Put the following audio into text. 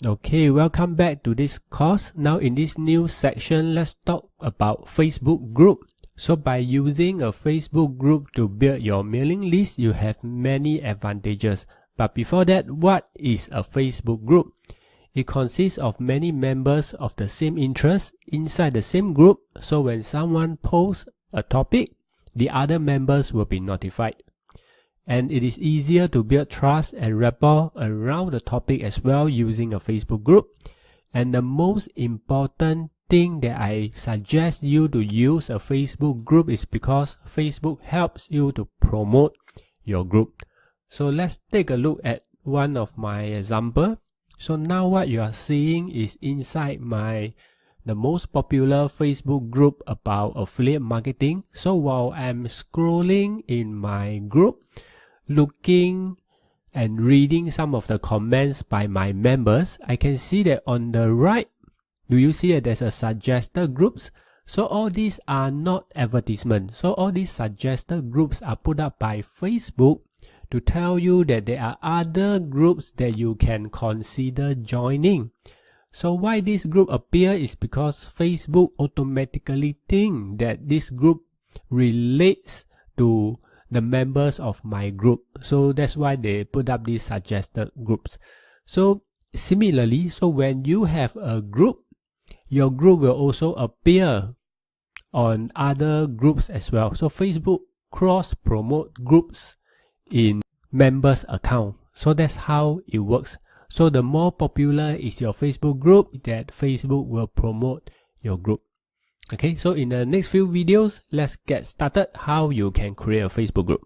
Okay, welcome back to this course. Now in this new section, let's talk about Facebook group. So by using a Facebook group to build your mailing list, you have many advantages. But before that, what is a Facebook group? It consists of many members of the same interest inside the same group. So when someone posts a topic, the other members will be notified. And it is easier to build trust and rapport around the topic as well using a Facebook group. And the most important thing that I suggest you to use a Facebook group is because Facebook helps you to promote your group. So let's take a look at one of my example. So now what you are seeing is inside the most popular Facebook group about affiliate marketing. So while I'm scrolling in my group, looking and reading some of the comments by my members, I can see that on the right, do you see that there's a suggested groups? So all these are not advertisements. So all these suggested groups are put up by Facebook to tell you that there are other groups that you can consider joining. So why this group appear is because Facebook automatically think that this group relates to the members of my group. So that's why they put up these suggested groups. So similarly, so when you have a group, your group will also appear on other groups as well. So Facebook cross promote groups in members account. So that's how it works. So the more popular is your Facebook group, that Facebook will promote your group. Okay, so in the next few videos, let's get started how you can create a Facebook group.